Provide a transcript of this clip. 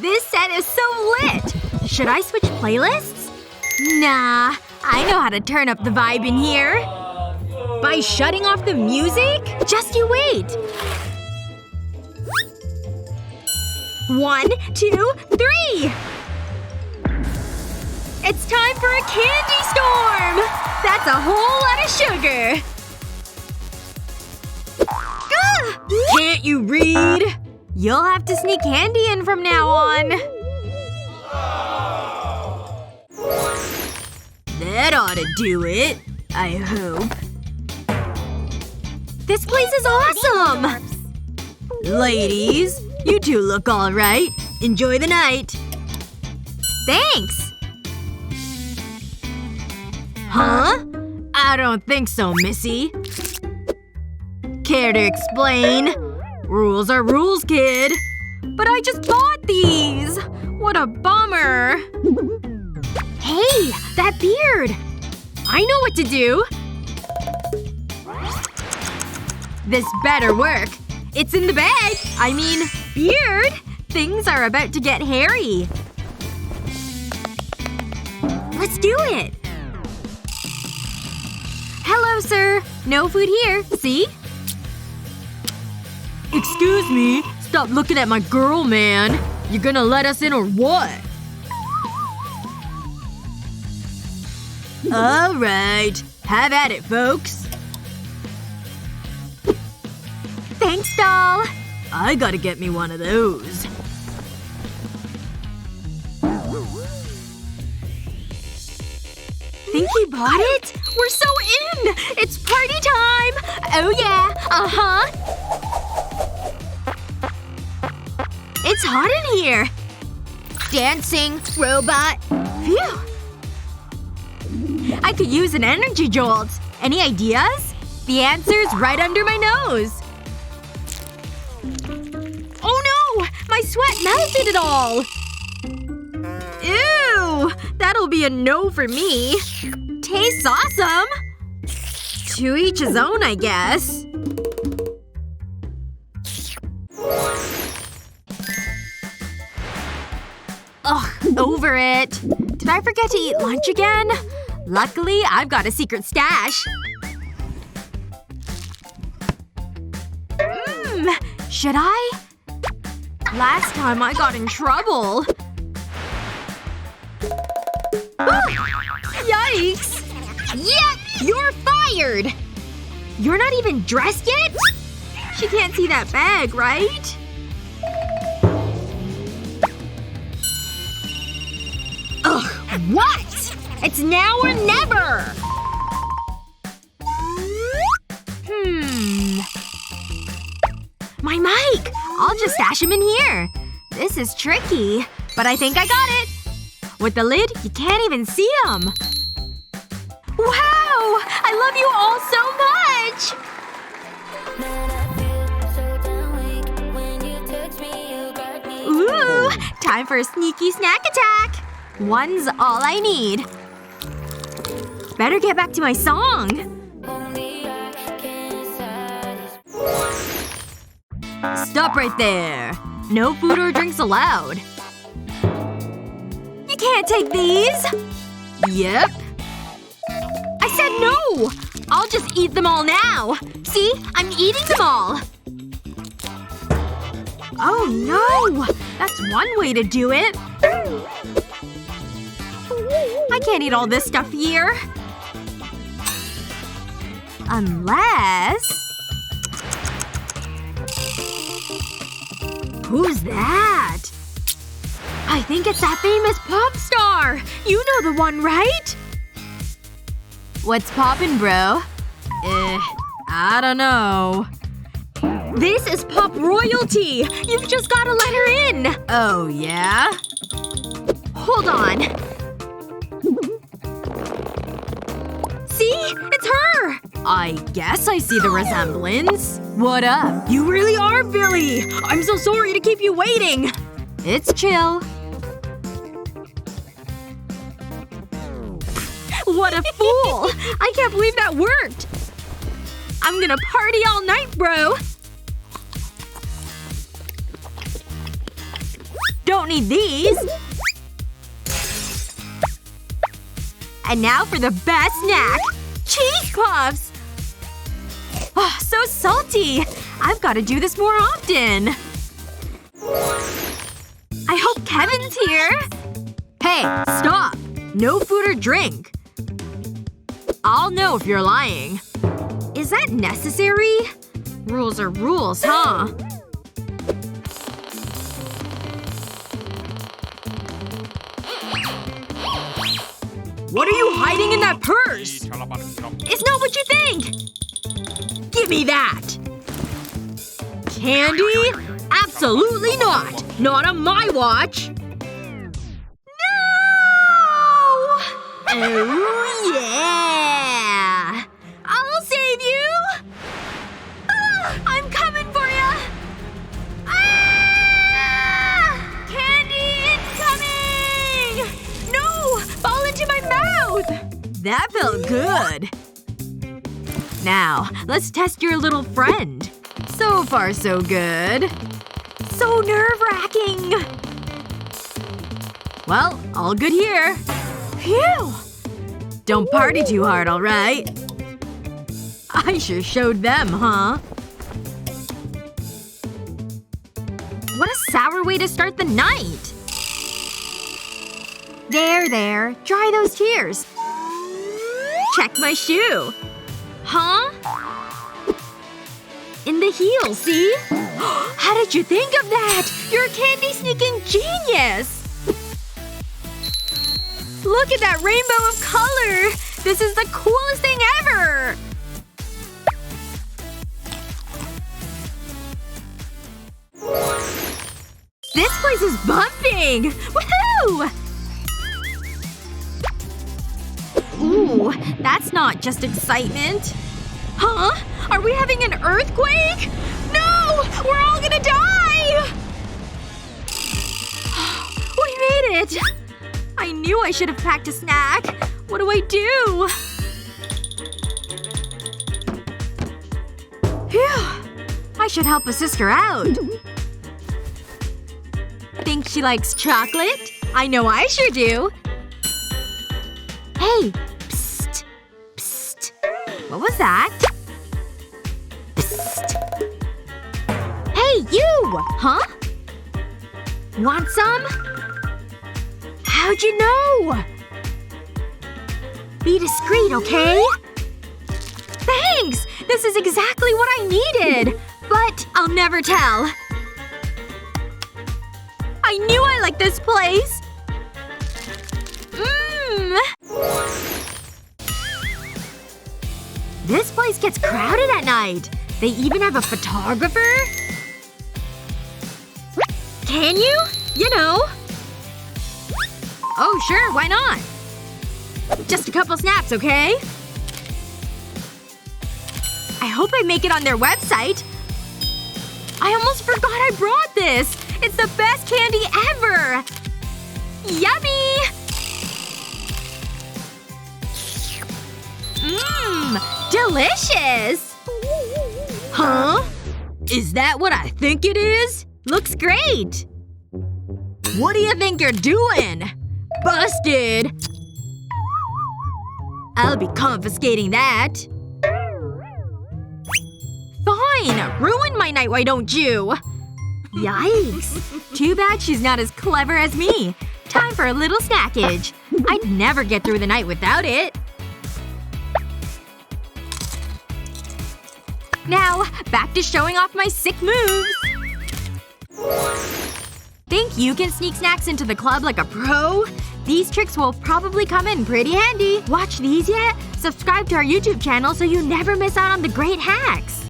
This set is so lit! Should I switch playlists? Nah. I know how to turn up the vibe in here. By shutting off the music? Just you wait. 1, 2, 3! It's time for a candy storm! That's a whole lot of sugar! Ugh! Can't you read? You'll have to sneak candy in from now on. That ought to do it. I hope. This place is awesome! Ladies, you two look alright. Enjoy the night. Thanks! Huh? I don't think so, Missy. Care to explain? Rules are rules, kid. But I just bought these! What a bummer. Hey! That beard! I know what to do! This better work. It's in the bag! I mean, beard! Things are about to get hairy. Let's do it! Hello, sir. No food here. See? Excuse me. Stop looking at my girl, man. You gonna let us in or what? Alright. Have at it, folks. Thanks, doll. I gotta get me one of those. Think you bought it? We're so in! It's party time! Oh yeah. Uh-huh. It's hot in here. Dancing, robot. Phew. I could use an energy jolt. Any ideas? The answer's right under my nose. Oh no! My sweat melted it all! Ew! That'll be a no for me. Tastes awesome! To each his own, I guess. Ugh, over it. Did I forget to eat lunch again? Luckily, I've got a secret stash. Should I? Last time I got in trouble. Yikes! Yep! You're fired! You're not even dressed yet? She can't see that bag, right? Ugh, what? It's now or never! My mic! I'll just stash him in here. This is tricky. But I think I got it. With the lid, you can't even see him. Wow! I love you all so much! Ooh! Time for a sneaky snack attack! One's all I need. Better get back to my song. Stop right there. No food or drinks allowed. You can't take these! Yep. I said no! I'll just eat them all now. See? I'm eating them all. Oh no! That's one way to do it. I can't eat all this stuff here. Unless… Who's that? I think it's that famous pop star! You know the one, right? What's poppin', bro? I don't know. This is pop royalty! You've just gotta let her in! Oh, yeah? Hold on. See? It's her! I guess I see the resemblance. What up? You really are Billy! I'm so sorry to keep you waiting! It's chill. What a fool! I can't believe that worked! I'm gonna party all night, bro! don't need these. And now for the best snack. Cheese puffs! Oh, so salty. I've gotta do this more often. I hope Kevin's here. Hey, stop. No food or drink. I'll know if you're lying. Is that necessary? Rules are rules, huh? What are you hiding in that purse? It's not what you think! Give me that! Candy? Absolutely not! Not on my watch! No! Oh, yeah! I'll save you! Ah, I'm coming for ya! Ah! Candy incoming! No! Fall into my mouth! That felt good. Now, let's test your little friend. So far, so good. So nerve-wracking! Well, all good here. Phew! Don't party too hard, alright? I sure showed them, huh? What a sour way to start the night! There. Dry those tears. Check my shoe. Huh? In the heel, see? How did you think of that? You're a candy-sneaking genius! Look at that rainbow of color! This is the coolest thing ever! This place is bumping! Woohoo! Ooh, that's not just excitement. Huh? Are we having an earthquake? No! We're all gonna die! We made it! I knew I should have packed a snack. What do I do? Phew. I should help a sister out. Think she likes chocolate? I know I sure do. Hey! Psst. Psst. What was that? Psst. Hey, you! Huh? Want some? How'd you know? Be discreet, okay? Thanks! This is exactly what I needed! But I'll never tell. I knew I liked this place! This place gets crowded at night. They even have a photographer? Can you? You know. Oh, sure, why not? Just a couple snaps, okay? I hope I make it on their website. I almost forgot I brought this! It's the best candy ever! Yummy! Delicious! Huh? Is that what I think it is? Looks great! What do you think you're doing? Busted! I'll be confiscating that. Fine! Ruin my night, why don't you? Yikes. Too bad she's not as clever as me. Time for a little snackage. I'd never get through the night without it. Now, back to showing off my sick moves. Think you can sneak snacks into the club like a pro? These tricks will probably come in pretty handy. Watch these yet? Subscribe to our YouTube channel so you never miss out on the great hacks.